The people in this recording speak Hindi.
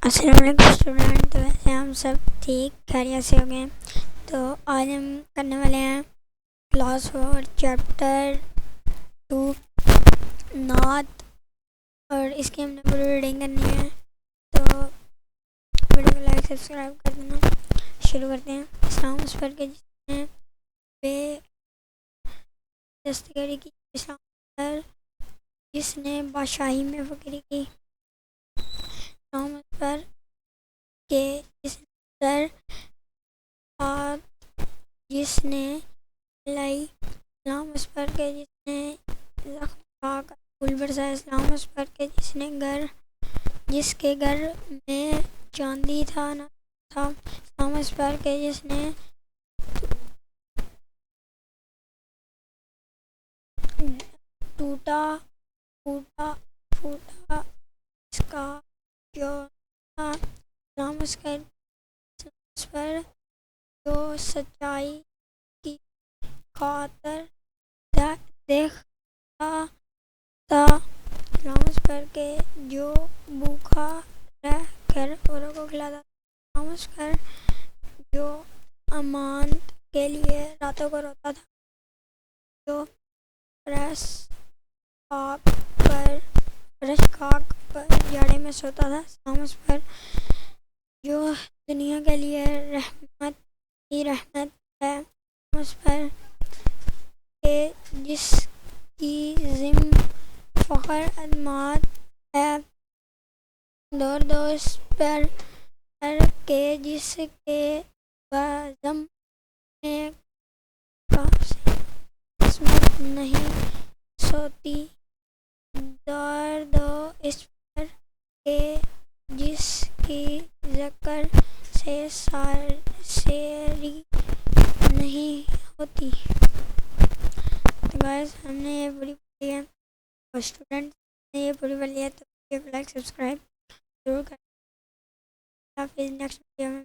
अस्सलाम वालेकुम स्टूडेंट। तो वैसे हम सब ठीक खैरियत से हो गए। तो आज हम करने वाले हैं क्लास 4 चैप्टर 2 नात, और इसकी हमने पूरी रीडिंग करनी है। तो वीडियो को लाइक सब्सक्राइब कर देना। शुरू करते हैं। इस्लाम उस पर के जिसने बेदस्तगरी की, इस्लाम पर जिसने बादशाही में फ़कीरी की, इस्लाम उस पर के जिसने आग जिसने लाई, इस्लाम उस पर के जिसने जख्म फूल बरसाया, इस्लाम उस पर के जिसने घर जिसके घर में चांदी था ना था, इस्लाम उस पर के जिसने टूटा फूटा फूटा इसका जो था, इस्लाम उस पर जो सच्चाई की खातर देखता था, इस्लाम उस पर के जो भूखा रह कर औरों को खिलाता था, इस्लाम उस पर जो अमानत के लिए रातों को रोता था, जो फ्रेश खाक पर जाड़े में सोता था, इस्लाम उस पर जो दुनिया के लिए रहमत ही रहमत है, उस पर के जिसकी जिम फ़ख्र अदमात है, दौर दोस्त पर के जिसके बज़म में किस्मत नहीं सोती, दर्द इस पर के जिसकी ज़कर से सेरी नहीं होती। तो गाइस, हमने ये पूरी पढ़ी है और स्टूडेंट ने ये पूरी पढ़ी है, तो लाइक सब्सक्राइब जरूर करें। नेक्स्ट वीडियो में